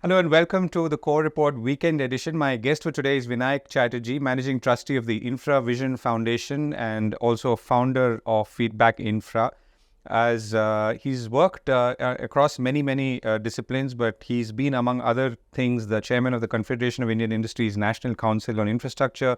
Hello and welcome to the Core Report Weekend Edition. My guest for today is Vinayak Chatterjee, Managing Trustee of the Infravision Foundation and also founder of Feedback Infra. As he's worked across many disciplines, but he's been, among other things, the chairman of the Confederation of Indian Industry's National Council on Infrastructure,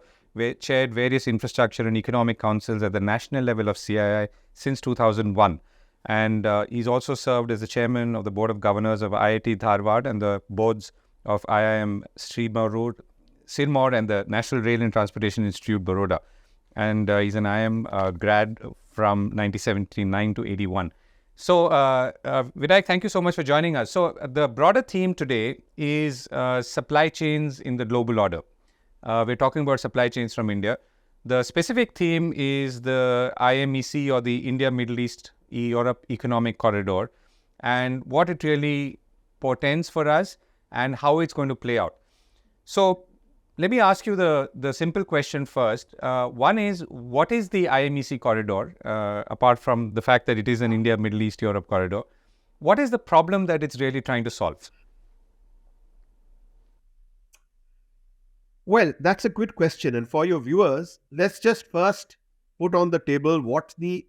chaired various infrastructure and economic councils at the national level of CII since 2001. And he's also served as the chairman of the board of governors of IIT Dharwad and the boards of IIM Sirmaur and the National Rail and Transportation Institute, Baroda. And he's an IIM grad from 1979 to 81. So, Vinayak, thank you so much for joining us. So, the broader theme today is supply chains in the global order. We're talking about supply chains from India. The specific theme is the IMEC, or the India, Middle East, Europe Economic Corridor, and what it really portends for us and how it's going to play out. So let me ask you the simple question first. One is, what is the IMEC corridor, apart from the fact that it is an India, Middle East, Europe corridor? What is the problem that it's really trying to solve? Well, that's a good question. And for your viewers, let's just first put on the table what the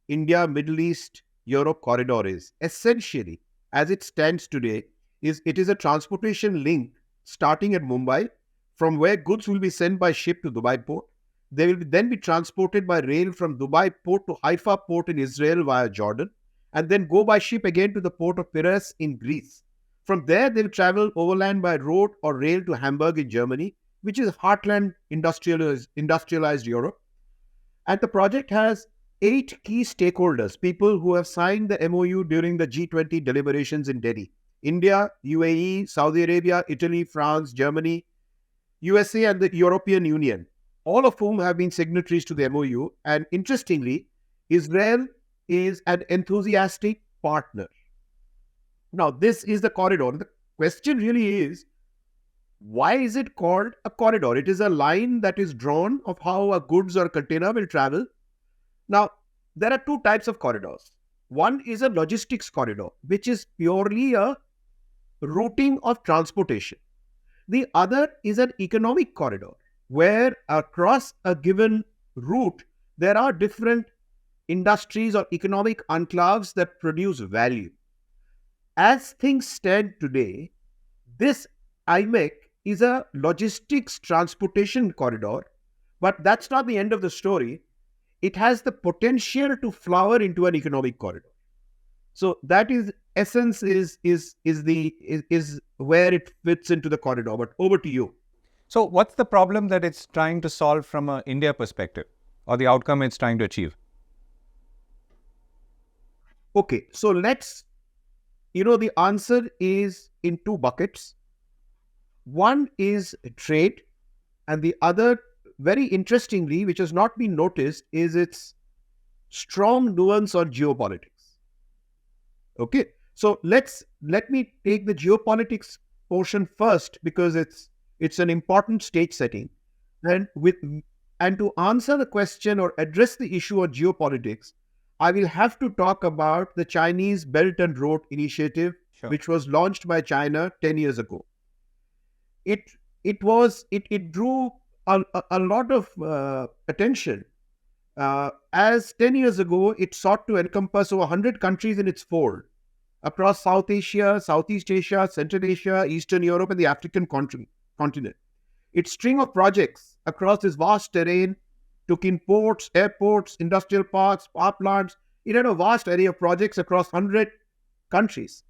India, Middle East, Europe corridor is. Essentially, as it stands today, it is a transportation link starting at Mumbai, from where goods will be sent by ship to Dubai port. They will then be transported by rail from Dubai port to Haifa port in Israel via Jordan, and then go by ship again to the port of Piraeus in Greece. From there, they'll travel overland by road or rail to Hamburg in Germany, which is heartland industrialized Europe. And the project has 8 key stakeholders, people who have signed the MOU during the G20 deliberations in Delhi: India, UAE, Saudi Arabia, Italy, France, Germany, USA, and the European Union, all of whom have been signatories to the MOU. And interestingly, Israel is an enthusiastic partner. Now, this is the corridor. The question really is, why is it called a corridor? It is a line that is drawn of how a goods or container will travel. Now, there are 2 types of corridors. One is a logistics corridor, which is purely a routing of transportation. The other is an economic corridor, where across a given route, there are different industries or economic enclaves that produce value. As things stand today, this IMEC is a logistics transportation corridor, but that's not the end of the story. It has the potential to flower into an economic corridor. So that is essence is where it fits into the corridor. But over to you. So what's the problem that it's trying to solve from an India perspective, or the outcome it's trying to achieve? Okay, so the answer is in 2 buckets. One is trade, and the other, very interestingly, which has not been noticed, is its strong nuance on geopolitics. Okay, so let me take the geopolitics portion first, because it's an important stage setting. And to answer the question or address the issue of geopolitics, I will have to talk about the Chinese Belt and Road Initiative, Sure. which was launched by China 10 years ago. It drew a lot of attention, as 10 years ago it sought to encompass over 100 countries in its fold across South Asia, Southeast Asia, Central Asia, Eastern Europe, and the African continent. Its string of projects across this vast terrain took in ports, airports, industrial parks, power plants. It had a vast array of projects across 100 countries.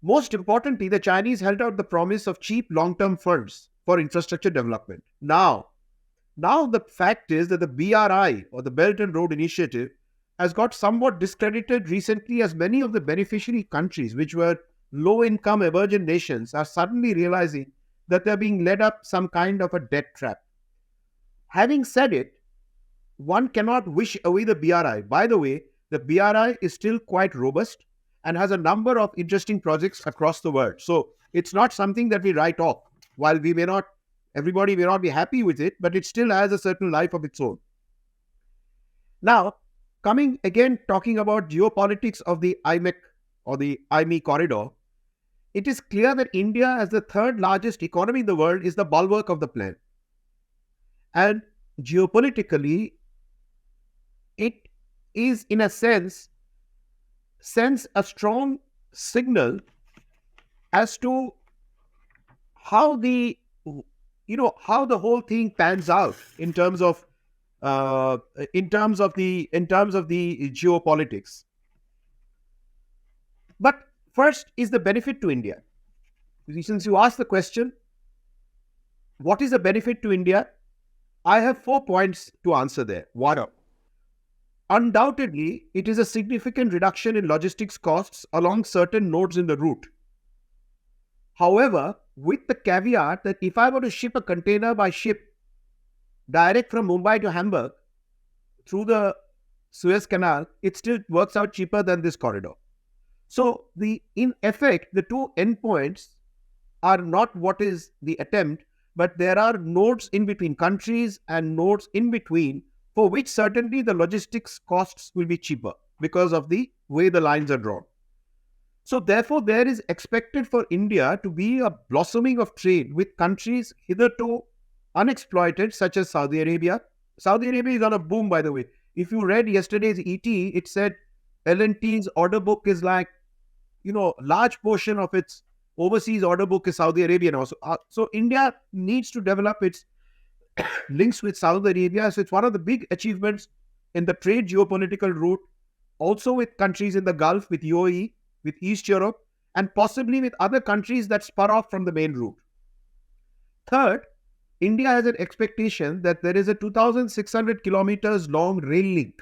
Most importantly, the Chinese held out the promise of cheap long-term funds for infrastructure development. Now the fact is that the BRI, or the Belt and Road Initiative, has got somewhat discredited recently, as many of the beneficiary countries, which were low-income emergent nations, are suddenly realizing that they're being led up some kind of a debt trap. Having said it, one cannot wish away the BRI. By the way, the BRI is still quite robust and has a number of interesting projects across the world. So it's not something that we write off. While everybody may not be happy with it, but it still has a certain life of its own. Now, talking about geopolitics of the IMEC or the IME corridor, it is clear that India, as the third largest economy in the world, is the bulwark of the plan. And geopolitically, it is, in a sense, sends a strong signal as to how the how the whole thing pans out in terms of the geopolitics. But first is the benefit to India. Since you asked the question, what is the benefit to India? I have 4 points to answer there. One, undoubtedly, it is a significant reduction in logistics costs along certain nodes in the route. However, with the caveat that if I were to ship a container by ship direct from Mumbai to Hamburg through the Suez Canal, it still works out cheaper than this corridor. So, in effect, the two endpoints are not what is the attempt, but there are nodes in between countries and nodes in between for which certainly the logistics costs will be cheaper because of the way the lines are drawn. So therefore, there is expected for India to be a blossoming of trade with countries hitherto unexploited, such as Saudi Arabia. Saudi Arabia is on a boom, by the way. If you read yesterday's ET, it said L&T's order book is like, large portion of its overseas order book is Saudi Arabia now. So India needs to develop its links with Saudi Arabia. So it's one of the big achievements in the trade geopolitical route, also with countries in the Gulf, with UAE, with East Europe, and possibly with other countries that spur off from the main route. Third, India has an expectation that there is a 2,600 kilometers long rail link,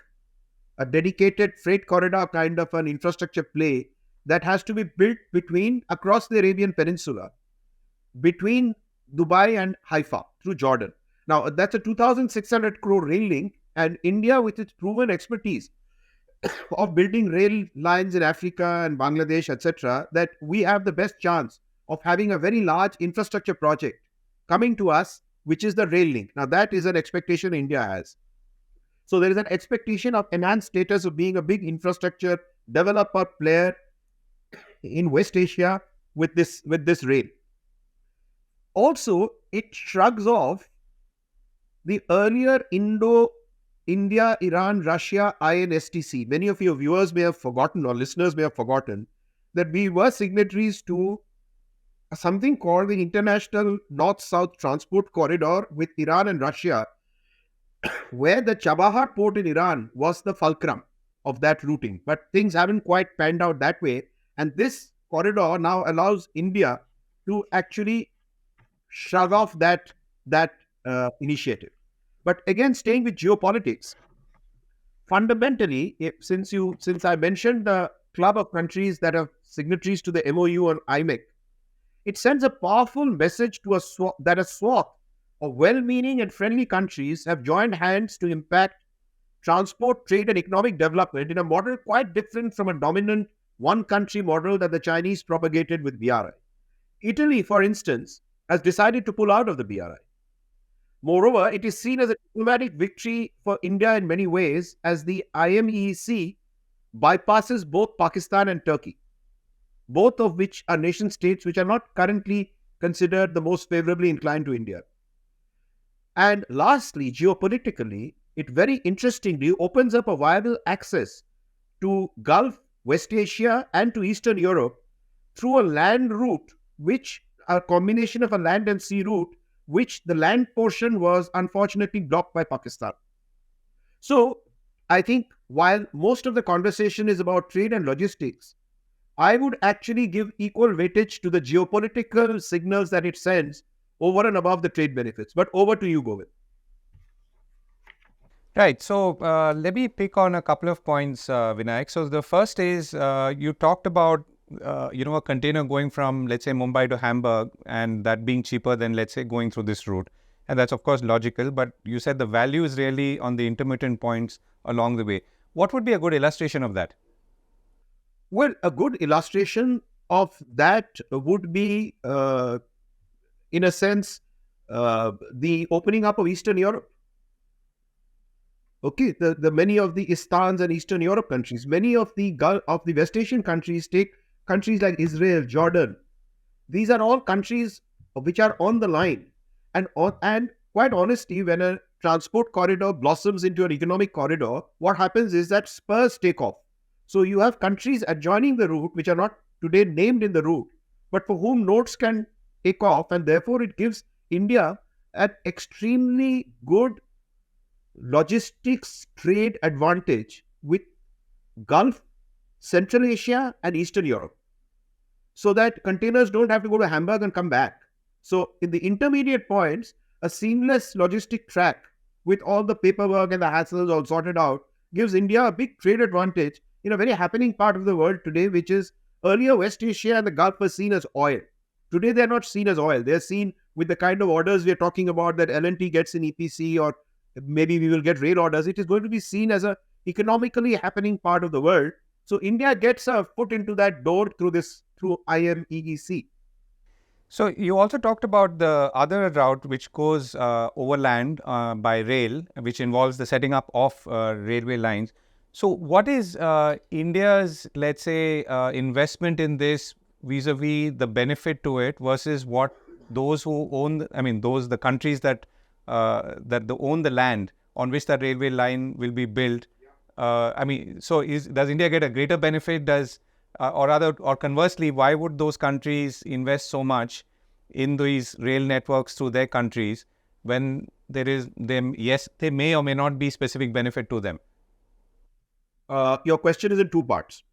a dedicated freight corridor kind of an infrastructure play that has to be built across the Arabian Peninsula, between Dubai and Haifa through Jordan. Now, that's a 2,600 crore rail link, and India, with its proven expertise of building rail lines in Africa and Bangladesh, etc., that we have the best chance of having a very large infrastructure project coming to us, which is the rail link. Now, that is an expectation India has. So there is an expectation of enhanced status of being a big infrastructure developer player in West Asia with this rail. Also, it shrugs off the earlier India, Iran, Russia, INSTC. Many of your viewers may have forgotten, or listeners may have forgotten, that we were signatories to something called the International North-South Transport Corridor with Iran and Russia, where the Chabahar port in Iran was the fulcrum of that routing. But things haven't quite panned out that way. And this corridor now allows India to actually shrug off that initiative. But again, staying with geopolitics, fundamentally, since I mentioned the club of countries that are signatories to the MOU on IMEC, it sends a powerful message to that a swath of well-meaning and friendly countries have joined hands to impact transport, trade, and economic development in a model quite different from a dominant one-country model that the Chinese propagated with BRI. Italy, for instance, has decided to pull out of the BRI. Moreover, it is seen as a diplomatic victory for India in many ways, as the IMEC bypasses both Pakistan and Turkey, both of which are nation states which are not currently considered the most favorably inclined to India. And lastly, geopolitically, it very interestingly opens up a viable access to Gulf, West Asia, and to Eastern Europe through a land route, which a combination of a land and sea route, which the land portion was unfortunately blocked by Pakistan. So, I think while most of the conversation is about trade and logistics, I would actually give equal weightage to the geopolitical signals that it sends over and above the trade benefits. But over to you, Govind. Right. So let me pick on a couple of points, Vinayak. So the first is you talked about a container going from, let's say, Mumbai to Hamburg, and that being cheaper than, let's say, going through this route. And that's, of course, logical. But you said the value is really on the intermittent points along the way. What would be a good illustration of that? Well, a good illustration of that would be, in a sense, the opening up of Eastern Europe. Okay, the many of the Istans and Eastern Europe countries, many of the West Asian countries take countries like Israel, Jordan, These are all countries which are on the line. And quite honestly, when a transport corridor blossoms into an economic corridor, what happens is that spurs take off. So you have countries adjoining the route which are not today named in the route, but for whom nodes can take off, and therefore it gives India an extremely good logistics trade advantage with Gulf, Central Asia, and Eastern Europe, so that containers don't have to go to Hamburg and come back. So, in the intermediate points, a seamless logistic track with all the paperwork and the hassles all sorted out gives India a big trade advantage in a very happening part of the world today, which is earlier West Asia and the Gulf were seen as oil. Today, they're not seen as oil. They're seen with the kind of orders we're talking about that L&T gets in EPC, or maybe we will get rail orders. It is going to be seen as a economically happening part of the world. So India gets a foot into that door through IMEC. So you also talked about the other route which goes overland by rail, which involves the setting up of railway lines. So what is India's, let's say, investment in this vis-a-vis the benefit to it versus what those who own, the countries that own the land on which that railway line will be built? Does India get a greater benefit? Or conversely, why would those countries invest so much in these rail networks through their countries when there is yes, they may or may not be specific benefit to them? Your question is in two parts.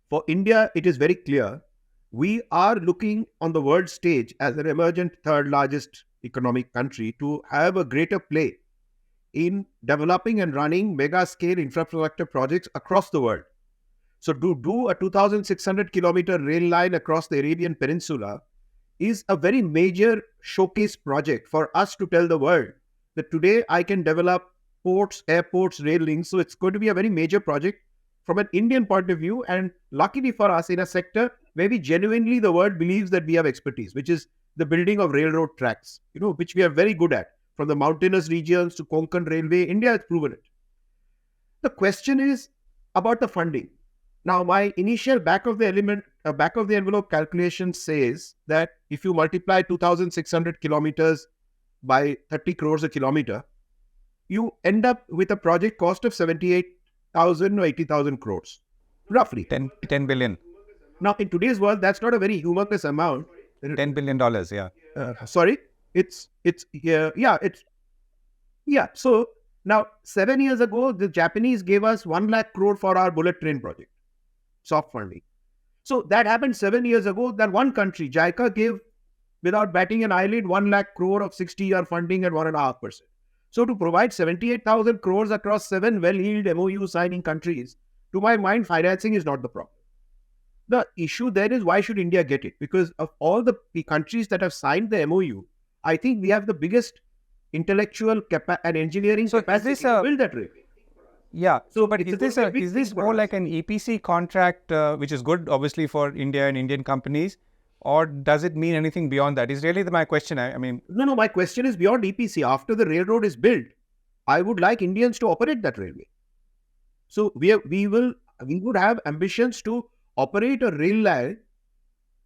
For India, it is very clear. We are looking on the world stage as an emergent third largest economic country to have a greater play in developing and running mega scale infrastructure projects across the world. So to do a 2,600 kilometer rail line across the Arabian Peninsula is a very major showcase project for us to tell the world that today I can develop ports, airports, rail links. So it's going to be a very major project from an Indian point of view, and luckily for us, in a sector where we genuinely, the world believes that we have expertise, which is the building of railroad tracks, which we are very good at. From the mountainous regions to Konkan Railway, India has proven it. The question is about the funding. Now, my initial back of the envelope calculation says that if you multiply 2,600 kilometers by 30 crores a kilometer, you end up with a project cost of 78,000 or 80,000 crores, roughly. 10 billion. Now, in today's world, that's not a very humongous amount. $10 billion, yeah. Sorry, So now, 7 years ago, the Japanese gave us 1 lakh crore for our bullet train project, soft funding. So that happened 7 years ago. That one country, JICA, gave, without batting an eyelid, 1 lakh crore of 60-year funding at 1.5%. So to provide 78,000 crores across 7 well-heeled MOU signing countries, to my mind, financing is not the problem. The issue there is, why should India get it? Because of all the countries that have signed the MOU, I think we have the biggest intellectual and engineering capacity to build that railway. Yeah. So, but is this more like an EPC contract, which is good, obviously, for India and Indian companies, or does it mean anything beyond that? Is really my question. No. My question is beyond EPC. After the railroad is built, I would like Indians to operate that railway. So we would have ambitions to operate a rail line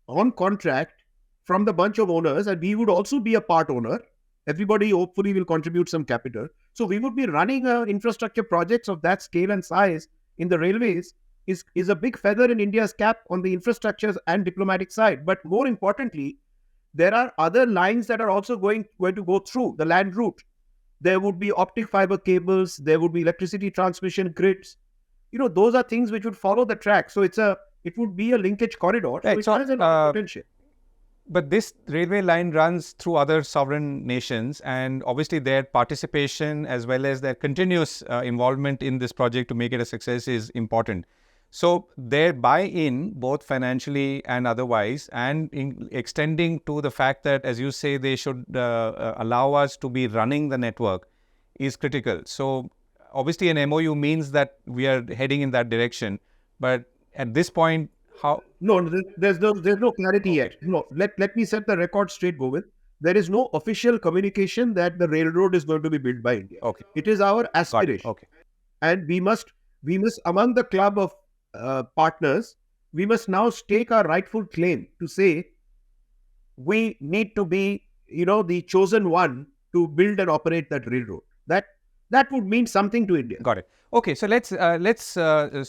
on contract from the bunch of owners, and we would also be a part owner. Everybody hopefully will contribute some capital. So we would be running infrastructure projects of that scale and size in the railways is a big feather in India's cap on the infrastructure and diplomatic side. But more importantly, there are other lines that are also going to go through the land route. There would be optic fiber cables. There would be electricity transmission grids. Those are things which would follow the track. So it would be a linkage corridor. Right. So it has an potential. But this railway line runs through other sovereign nations, and obviously their participation as well as their continuous involvement in this project to make it a success is important. So their buy-in, both financially and otherwise, and extending to the fact that, as you say, they should allow us to be running the network is critical. So obviously an MOU means that we are heading in that direction. But at this point, how? No, there's no clarity yet. No, let me set the record straight, Govind. There is no official communication that the railroad is going to be built by India. Okay. It is our aspiration. Okay. And we must among the club of partners, we must now stake our rightful claim to say we need to be, the chosen one to build and operate that railroad. That would mean something to India. Got it. Okay, so let's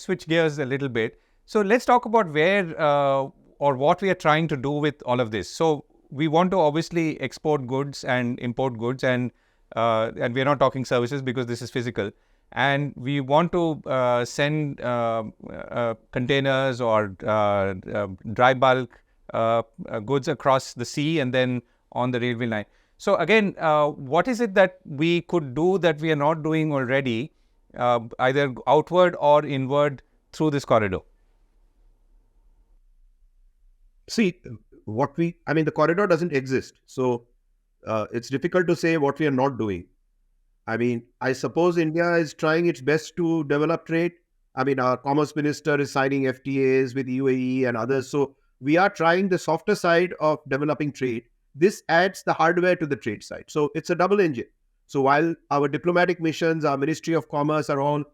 switch gears a little bit. So let's talk about where or what we are trying to do with all of this. So we want to obviously export goods and import goods, and we are not talking services because this is physical. And we want to send containers or dry bulk goods across the sea and then on the railway line. So again, what is it that we could do that we are not doing already, either outward or inward through this corridor? See, the corridor doesn't exist. So it's difficult to say what we are not doing. I suppose India is trying its best to develop trade. Our commerce minister is signing FTAs with UAE and others. So we are trying the softer side of developing trade. This adds the hardware to the trade side. So it's a double engine. So while our diplomatic missions, our Ministry of Commerce are all,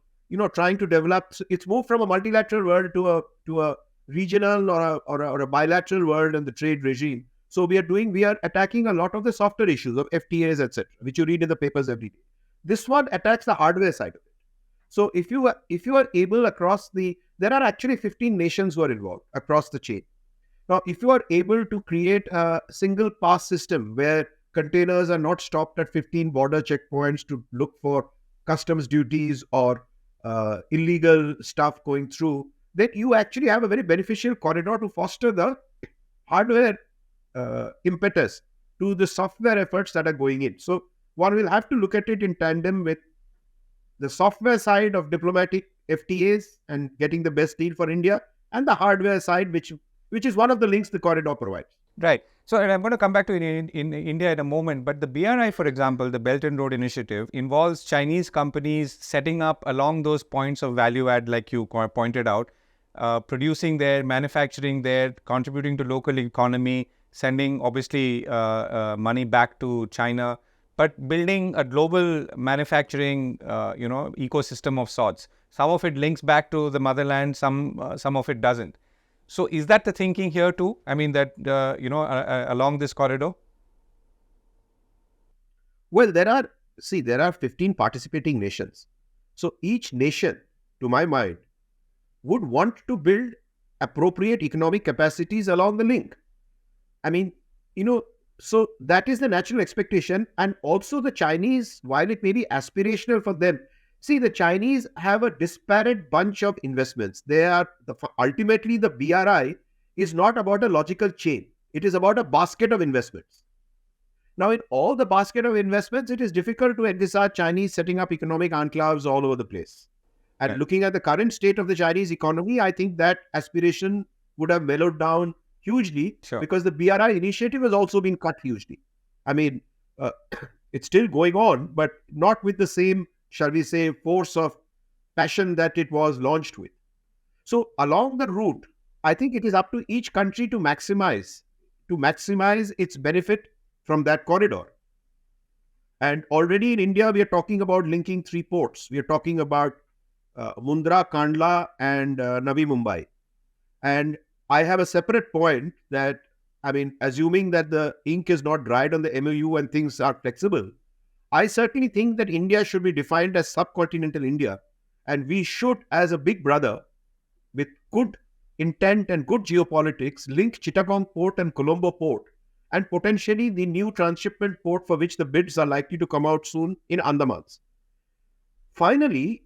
trying to develop, it's moved from a multilateral world to a regional or a bilateral world and the trade regime. So we are attacking a lot of the softer issues of FTAs, etc., which you read in the papers every day. This one attacks the hardware side of it. So if you are able there are actually 15 nations who are involved across the chain. Now, if you are able to create a single pass system where containers are not stopped at 15 border checkpoints to look for customs duties or illegal stuff going through, then you actually have a very beneficial corridor to foster the hardware impetus to the software efforts that are going in. So one will have to look at it in tandem with the software side of diplomatic FTAs and getting the best deal for India, and the hardware side, which is one of the links the corridor provides. Right. So I'm going to come back to in India in a moment. But the BRI, for example, the Belt and Road Initiative, involves Chinese companies setting up along those points of value add, like you pointed out, producing there, manufacturing there, contributing to local economy, sending obviously money back to China, but building a global manufacturing ecosystem of sorts. Some of it links back to the motherland, some of it doesn't. So is that the thinking here too? Along this corridor? Well, there are 15 participating nations. So each nation, to my mind, would want to build appropriate economic capacities along the link. So that is the natural expectation. And also the Chinese, while it may be aspirational for them, see, the Chinese have a disparate bunch of investments. Ultimately, the BRI is not about a logical chain. It is about a basket of investments. Now, in all the basket of investments, it is difficult to envisage Chinese setting up economic enclaves all over the place. And looking at the current state of the Chinese economy, I think that aspiration would have mellowed down hugely, because the BRI initiative has also been cut hugely. It's still going on, but not with the same, shall we say, force of passion that it was launched with. So along the route, I think it is up to each country to maximize its benefit from that corridor. And already in India, we are talking about linking 3 ports. We are talking about Mundra, Kandla, and Navi Mumbai. And I have a separate point that, assuming that the ink is not dried on the MOU and things are flexible, I certainly think that India should be defined as subcontinental India, and we should, as a big brother with good intent and good geopolitics, link Chittagong Port and Colombo Port, and potentially the new transshipment port for which the bids are likely to come out soon in Andamans. Finally,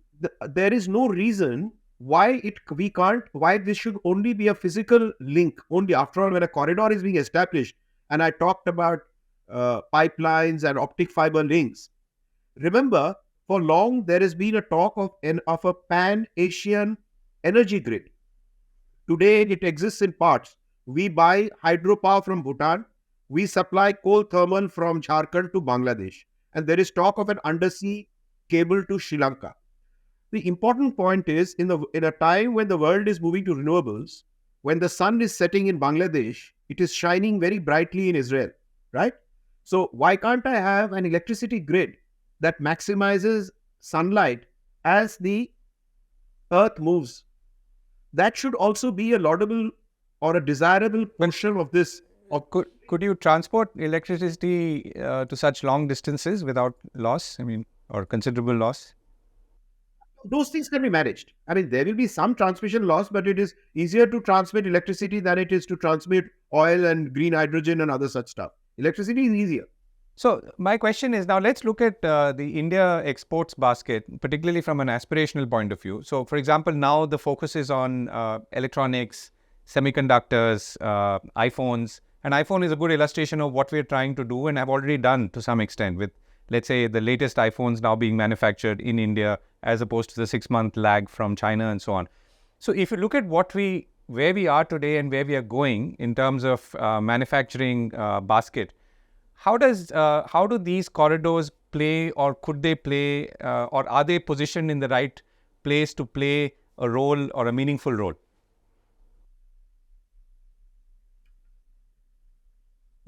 there is no reason why this should only be a physical link. Only, after all, when a corridor is being established, and I talked about pipelines and optic fiber links. Remember, for long there has been a talk of a pan-Asian energy grid. Today it exists in parts. We buy hydropower from Bhutan. We supply coal thermal from Jharkhand to Bangladesh. And there is talk of an undersea cable to Sri Lanka. The important point is, in a time when the world is moving to renewables, when the sun is setting in Bangladesh, it is shining very brightly in Israel, right? So why can't I have an electricity grid that maximizes sunlight as the earth moves? That should also be a laudable or a desirable portion of this. Could you transport electricity to such long distances without loss? I mean, or considerable loss? Those things can be managed. I mean, there will be some transmission loss, but it is easier to transmit electricity than it is to transmit oil and green hydrogen and other such stuff. Electricity is easier. So my question is, now let's look at the India exports basket, particularly from an aspirational point of view. So for example, now the focus is on electronics, semiconductors, iPhones. And iPhone is a good illustration of what we're trying to do and have already done to some extent with, let's say, the latest iPhones now being manufactured in India as opposed to the 6-month lag from China and so on. So if you look at where we are today and where we are going in terms of manufacturing basket, how do these corridors play, or could they play, or are they positioned in the right place to play a role or a meaningful role?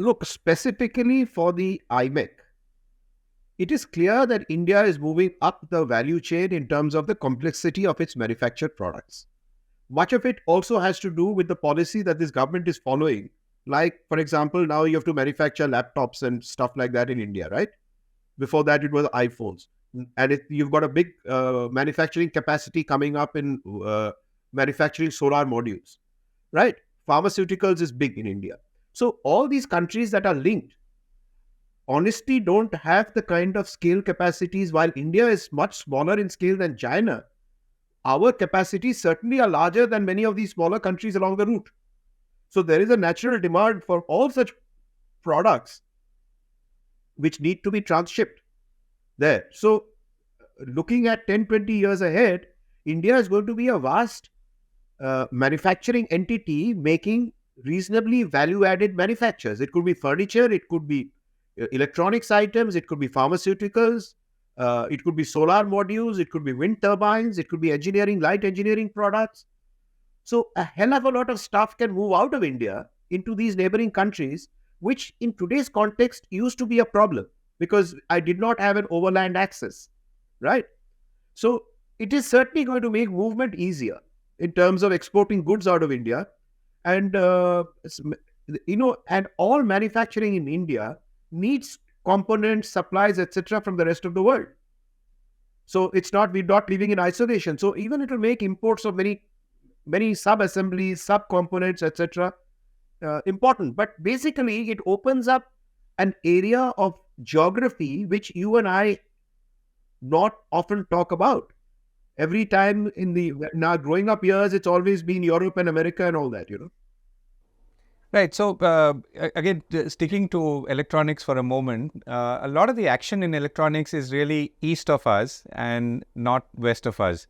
Look, specifically for the IMEC, it is clear that India is moving up the value chain in terms of the complexity of its manufactured products. Much of it also has to do with the policy that this government is following. Like, for example, now you have to manufacture laptops and stuff like that in India, right? Before that, it was iPhones. And you've got a big manufacturing capacity coming up in manufacturing solar modules, right? Pharmaceuticals is big in India. So all these countries that are linked, honestly, don't have the kind of scale capacities. While India is much smaller in scale than China, our capacities certainly are larger than many of these smaller countries along the route. So there is a natural demand for all such products which need to be transshipped there. So looking at 10, 20 years ahead, India is going to be a vast manufacturing entity making reasonably value-added manufactures. It could be furniture, it could be electronics items, it could be pharmaceuticals, it could be solar modules, it could be wind turbines, it could be engineering, light engineering products. So a hell of a lot of stuff can move out of India into these neighboring countries, which in today's context used to be a problem because I did not have an overland access, right? So it is certainly going to make movement easier in terms of exporting goods out of India. And, and all manufacturing in India needs components, supplies, etc. from the rest of the world. So we're not living in isolation. So even it will make imports of many sub-assemblies, sub-components, etc. Important. But basically, it opens up an area of geography which you and I not often talk about. Every time in our growing up years, it's always been Europe and America and all that, Right. So again, sticking to electronics for a moment, a lot of the action in electronics is really east of us and not west of us.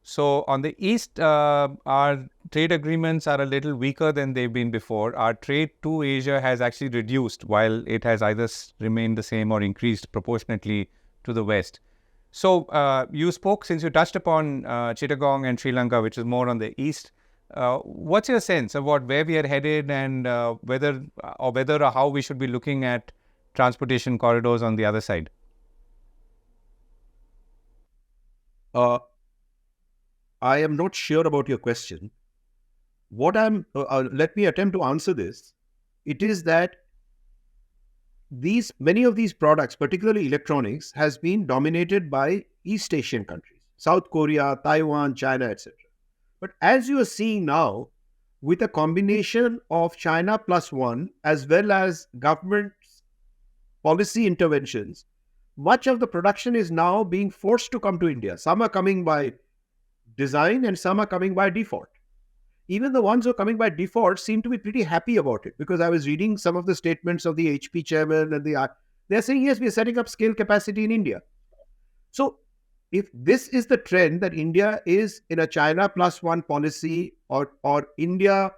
So on the east, our trade agreements are a little weaker than they've been before. Our trade to Asia has actually reduced, while it has either remained the same or increased proportionately to the west. So since you touched upon Chittagong and Sri Lanka, which is more on the east. What's your sense about where we are headed and whether or how we should be looking at transportation corridors on the other side? I am not sure about your question. Let me attempt to answer this. It is that many of these products, particularly electronics, has been dominated by East Asian countries, South Korea, Taiwan, China, etc. But as you are seeing now, with a combination of China plus one, as well as government policy interventions, much of the production is now being forced to come to India. Some are coming by design and some are coming by default. Even the ones who are coming by default seem to be pretty happy about it, because I was reading some of the statements of the HP chairman and they're saying, yes, we are setting up scale capacity in India. So if this is the trend, that India is in a China plus one policy, or India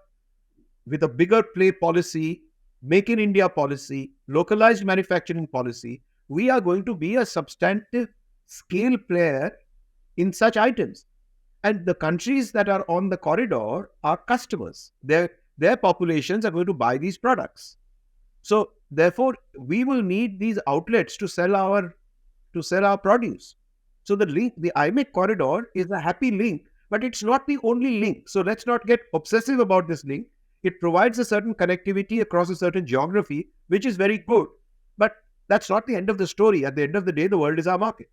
with a bigger play policy, make in India policy, localized manufacturing policy, we are going to be a substantive scale player in such items. And the countries that are on the corridor are customers. Their populations are going to buy these products. So therefore, we will need these outlets to sell our produce. So the IMEC corridor is a happy link, but it's not the only link. So let's not get obsessive about this link. It provides a certain connectivity across a certain geography, which is very good. But that's not the end of the story. At the end of the day, the world is our market.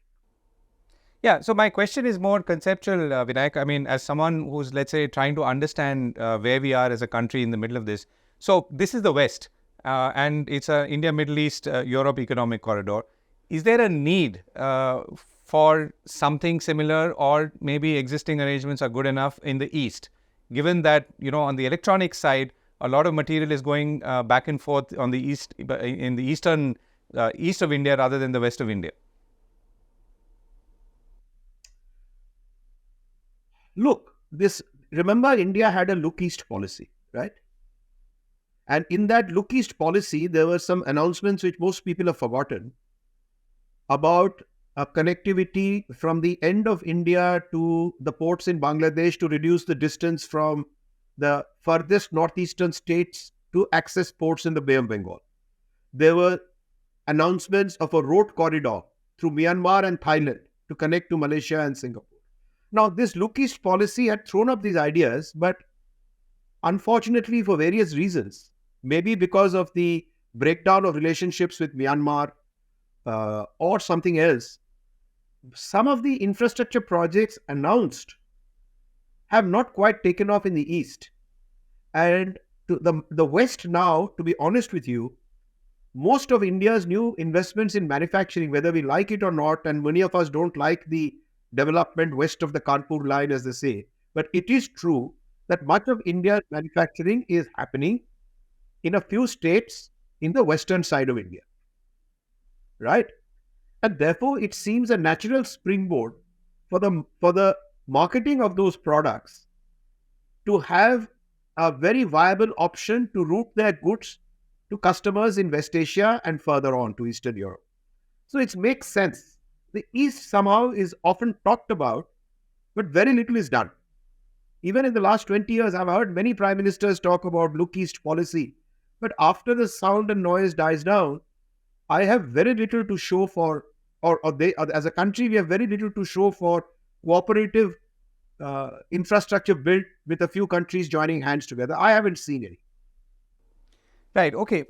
Yeah, so my question is more conceptual, Vinayak. I mean, as someone who's, let's say, trying to understand where we are as a country in the middle of this. So this is the West, and it's a India, Middle East, Europe economic corridor. Is there a need for something similar, or maybe existing arrangements are good enough in the East, given that, on the electronic side, a lot of material is going back and forth on the East, in the eastern east of India rather than the West of India? Look, remember India had a look east policy, right? And in that look east policy, there were some announcements which most people have forgotten about a connectivity from the end of India to the ports in Bangladesh to reduce the distance from the furthest northeastern states to access ports in the Bay of Bengal. There were announcements of a road corridor through Myanmar and Thailand to connect to Malaysia and Singapore. Now, this look east policy had thrown up these ideas, but unfortunately, for various reasons, maybe because of the breakdown of relationships with Myanmar or something else, some of the infrastructure projects announced have not quite taken off in the East. And to the West now, to be honest with you, most of India's new investments in manufacturing, whether we like it or not, and many of us don't like the development west of the Kanpur line, as they say, but it is true that much of India's manufacturing is happening in a few states in the western side of India, right? And therefore, it seems a natural springboard for the marketing of those products to have a very viable option to route their goods to customers in West Asia and further on to Eastern Europe. So it makes sense. The East somehow is often talked about, but very little is done. Even in the last 20 years, I've heard many prime ministers talk about look East policy. But after the sound and noise dies down, I have very little to show for, as a country, we have very little to show for cooperative infrastructure built with a few countries joining hands together. I haven't seen any. Right. Okay.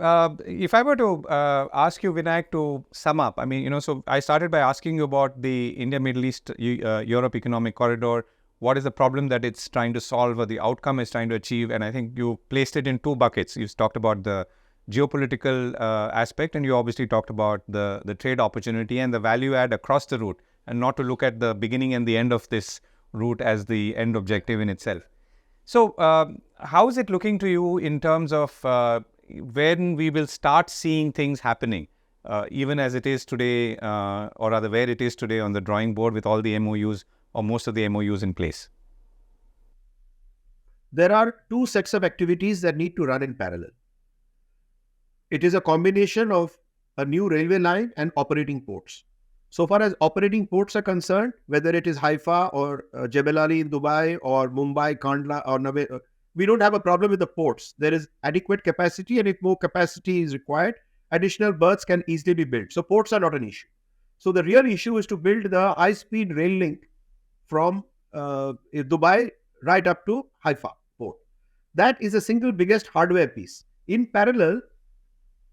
If I were to ask you, Vinayak, to sum up, I mean, so I started by asking you about the India, Middle East, Europe economic corridor. What is the problem that it's trying to solve, or the outcome it's trying to achieve? And I think you placed it in two buckets. You talked about the geopolitical aspect, and you obviously talked about the trade opportunity and the value add across the route, and not to look at the beginning and the end of this route as the end objective in itself. So how is it looking to you in terms of when we will start seeing things happening, even as it is today, or rather where it is today on the drawing board with all the MOUs or most of the MOUs in place? There are two sets of activities that need to run in parallel. It is a combination of a new railway line and operating ports. So far as operating ports are concerned, whether it is Haifa or Jebel Ali in Dubai or Mumbai, Kandla or Navi, we don't have a problem with the ports. There is adequate capacity, and if more capacity is required, additional berths can easily be built. So ports are not an issue. So the real issue is to build the high-speed rail link from Dubai right up to Haifa port. That is the single biggest hardware piece. In parallel,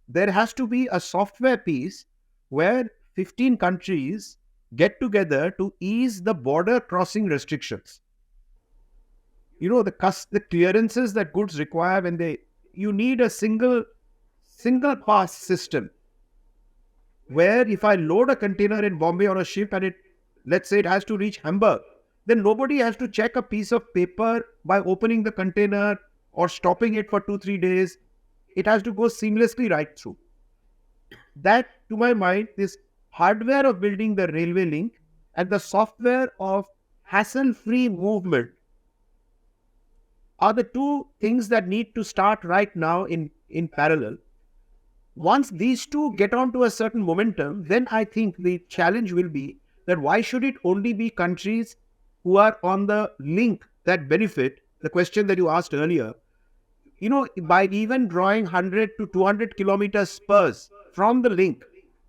there has to be a software piece where 15 countries get together to ease the border crossing restrictions. The clearances that goods require you need a single pass system where if I load a container in Bombay on a ship and let's say it has to reach Hamburg, then nobody has to check a piece of paper by opening the container or stopping it for 2-3 days. It has to go seamlessly right through. That, to my mind, this hardware of building the railway link and the software of hassle-free movement are the two things that need to start right now in parallel. Once these two get onto a certain momentum, then I think the challenge will be that why should it only be countries who are on the link that benefit? The question that you asked earlier, by even drawing 100 to 200 kilometer spurs from the link,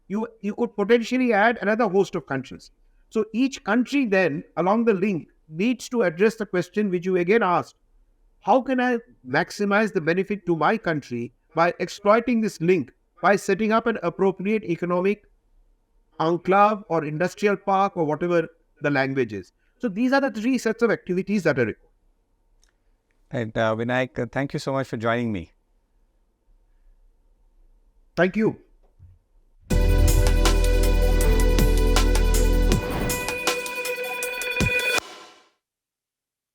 you could potentially add another host of countries. So each country then along the link needs to address the question which you again asked. how can I maximize the benefit to my country by exploiting this link, by setting up an appropriate economic enclave or industrial park or whatever the language is. So these are the three sets of activities that are required. And Vinayak, thank you so much for joining me. Thank you.